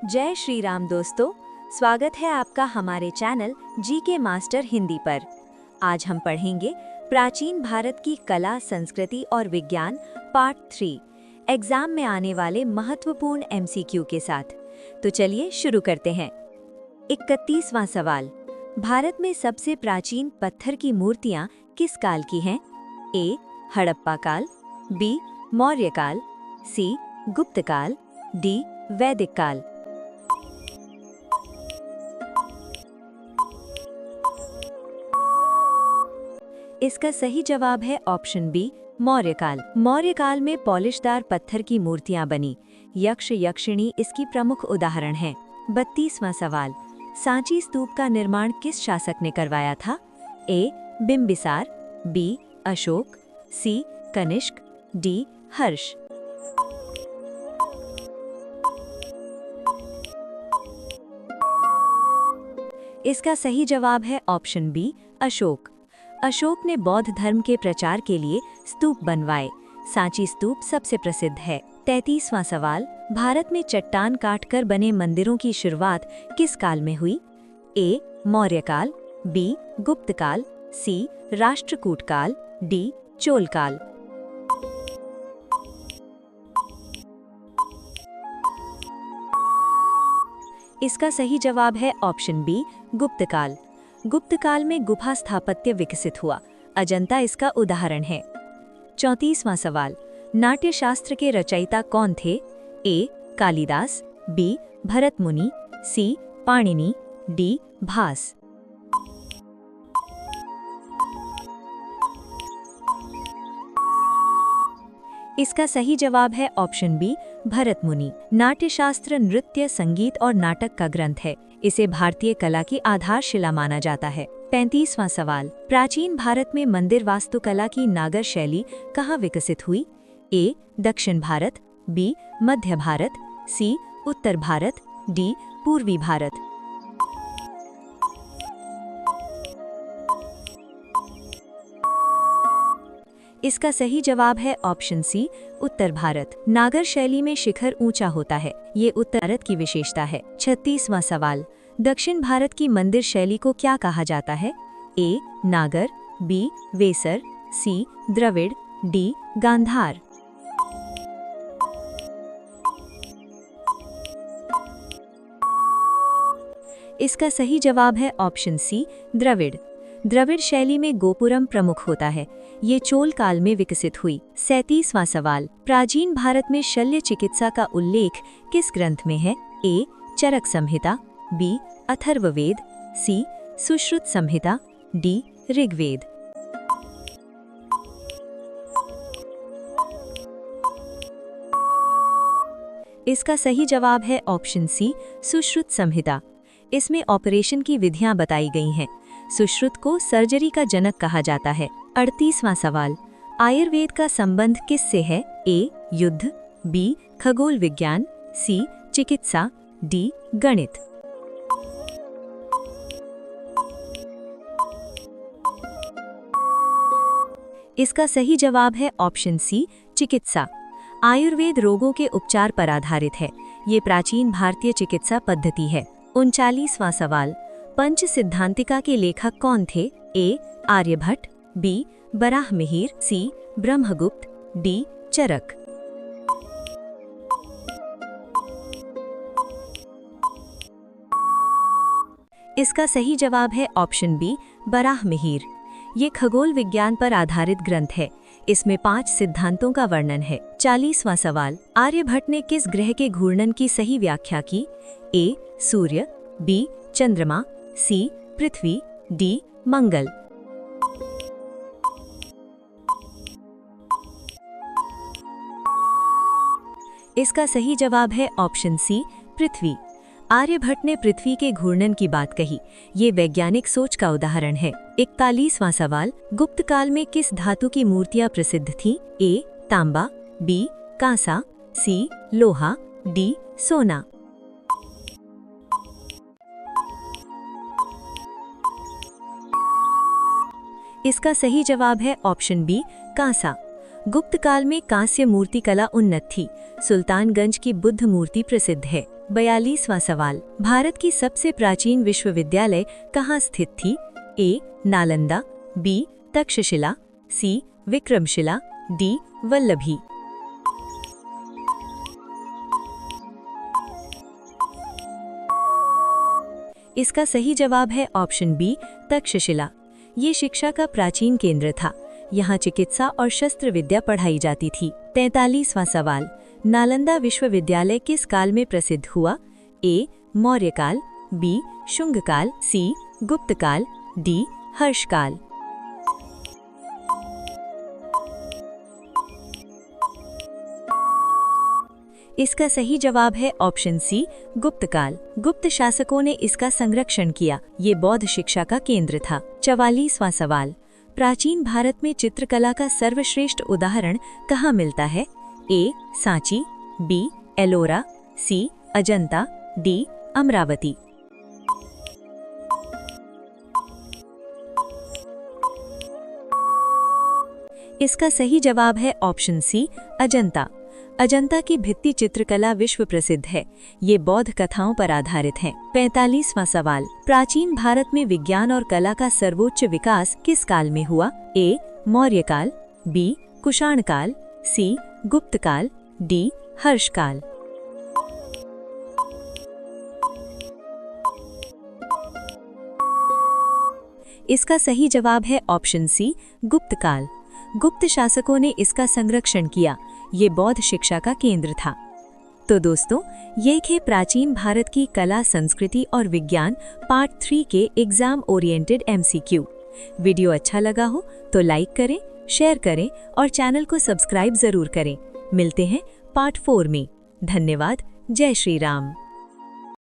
जय श्री राम दोस्तों, स्वागत है आपका हमारे चैनल जी के मास्टर हिंदी पर। आज हम पढ़ेंगे प्राचीन भारत की कला, संस्कृति और विज्ञान पार्ट 3 एग्जाम में आने वाले महत्वपूर्ण एमसीक्यू के साथ। तो चलिए शुरू करते हैं। 31वां सवाल, भारत में सबसे प्राचीन पत्थर की मूर्तियां किस काल की हैं? ए. हड़प्पा काल, बी. मौर्य काल, सी. गुप्त काल, डी. वैदिक काल। इसका सही जवाब है ऑप्शन बी, मौर्य काल। मौर्य काल में पॉलिशदार पत्थर की मूर्तियां बनी। यक्ष यक्षिणी इसकी प्रमुख उदाहरण है। 32वां सवाल, सांची स्तूप का निर्माण किस शासक ने करवाया था? ए. बिंबिसार, बी. अशोक, सी. कनिष्क, डी. हर्ष। इसका सही जवाब है ऑप्शन बी, अशोक। अशोक ने बौद्ध धर्म के प्रचार के लिए स्तूप बनवाए। सांची स्तूप सबसे प्रसिद्ध है। 33वां सवाल, भारत में चट्टान काटकर बने मंदिरों की शुरुआत किस काल में हुई? ए. मौर्य काल, बी. गुप्त काल, सी. राष्ट्रकूट काल, डी. चोल काल। इसका सही जवाब है ऑप्शन बी, गुप्त काल। गुप्त काल में गुफा स्थापत्य विकसित हुआ। अजंता इसका उदाहरण है। 34वां सवाल, नाट्य शास्त्र के रचयिता कौन थे? ए. कालिदास, बी. भरत मुनि, सी. पाणिनि, डी. भास। इसका सही जवाब है ऑप्शन बी, भरत मुनि। नाट्यशास्त्र नृत्य, संगीत और नाटक का ग्रंथ है। इसे भारतीय कला की आधारशिला माना जाता है। 35वां सवाल, प्राचीन भारत में मंदिर वास्तुकला की नागर शैली कहाँ विकसित हुई? ए. दक्षिण भारत, बी. मध्य भारत, सी. उत्तर भारत, डी. पूर्वी भारत। इसका सही जवाब है ऑप्शन सी, उत्तर भारत। नागर शैली में शिखर ऊंचा होता है। ये उत्तर भारत की विशेषता है। 36वां सवाल, दक्षिण भारत की मंदिर शैली को क्या कहा जाता है? ए. नागर, बी. वेसर, सी. द्रविड़, डी. गांधार। इसका सही जवाब है ऑप्शन सी, द्रविड़। द्रविड़ शैली में गोपुरम प्रमुख होता है। ये चोल काल में विकसित हुई। 37वां सवाल, प्राचीन भारत में शल्य चिकित्सा का उल्लेख किस ग्रंथ में है? ए. चरक संहिता, बी. अथर्ववेद, सी. सुश्रुत संहिता, डी. ऋग्वेद। इसका सही जवाब है ऑप्शन सी, सुश्रुत संहिता। इसमें ऑपरेशन की विधियां बताई गई हैं। सुश्रुत को सर्जरी का जनक कहा जाता है। 38वां सवाल, आयुर्वेद का संबंध किससे है? ए. युद्ध, बी. खगोल विज्ञान, सी. चिकित्सा, डी. गणित। इसका सही जवाब है ऑप्शन सी, चिकित्सा। आयुर्वेद रोगों के उपचार पर आधारित है। ये प्राचीन भारतीय चिकित्सा पद्धति है। 39वां सवाल, पंच सिद्धांतिका के लेखक कौन थे? ए. आर्यभट्ट, बी. बराहमिहिर, सी. ब्रह्मगुप्त, डी. चरक। इसका सही जवाब है ऑप्शन बी, बराहमिहिर। ये खगोल विज्ञान पर आधारित ग्रंथ है। इसमें 5 सिद्धांतों का वर्णन है। 40वां सवाल, आर्यभट्ट ने किस ग्रह के घूर्णन की सही व्याख्या की? ए. सूर्य, बी. चंद्रमा, सी. पृथ्वी, डी. मंगल। इसका सही जवाब है ऑप्शन सी, पृथ्वी। आर्यभट्ट ने पृथ्वी के घूर्णन की बात कही। ये वैज्ञानिक सोच का उदाहरण है। 41वां सवाल, गुप्त काल में किस धातु की मूर्तियां प्रसिद्ध थीं? ए. तांबा, बी. कांसा, सी. लोहा, डी. सोना। इसका सही जवाब है ऑप्शन बी, कांसा। गुप्त काल में कांस्य मूर्ति कला उन्नत थी। सुल्तानगंज की बुद्ध मूर्ति प्रसिद्ध है। 42वां सवाल, भारत की सबसे प्राचीन विश्वविद्यालय कहाँ स्थित थी? ए. नालंदा, बी. तक्षशिला, सी. विक्रमशिला, डी. वल्लभी। इसका सही जवाब है ऑप्शन बी, तक्षशिला। ये शिक्षा का प्राचीन केंद्र था। यहाँ चिकित्सा और शस्त्र विद्या पढ़ाई जाती थी। 43वां सवाल, नालंदा विश्वविद्यालय किस काल में प्रसिद्ध हुआ? ए. मौर्य काल, बी. शुंग काल, सी. गुप्त काल, डी. हर्ष काल। इसका सही जवाब है ऑप्शन सी, गुप्त काल। गुप्त शासकों ने इसका संरक्षण किया। ये बौद्ध शिक्षा का केंद्र था। 44वां सवाल, प्राचीन भारत में चित्रकला का सर्वश्रेष्ठ उदाहरण कहाँ मिलता है? ए. सांची, बी. एलोरा, सी. अजंता, डी. अमरावती। इसका सही जवाब है ऑप्शन सी, अजंता। अजंता की भित्ति चित्रकला विश्व प्रसिद्ध है। ये बौद्ध कथाओं पर आधारित है। 45वां सवाल, प्राचीन भारत में विज्ञान और कला का सर्वोच्च विकास किस काल में हुआ? ए. मौर्य काल, बी. कुषाण काल, सी. गुप्त काल, डी. हर्ष काल। इसका सही जवाब है ऑप्शन सी, गुप्त काल। गुप्त शासकों ने इसका संरक्षण किया। ये बौद्ध शिक्षा का केंद्र था। तो दोस्तों, ये थे प्राचीन भारत की कला, संस्कृति और विज्ञान पार्ट 3 के एग्जाम ओरिएंटेड MCQ। वीडियो अच्छा लगा हो तो लाइक करें, शेयर करें और चैनल को सब्सक्राइब जरूर करें। मिलते हैं पार्ट 4 में। धन्यवाद। जय श्री राम।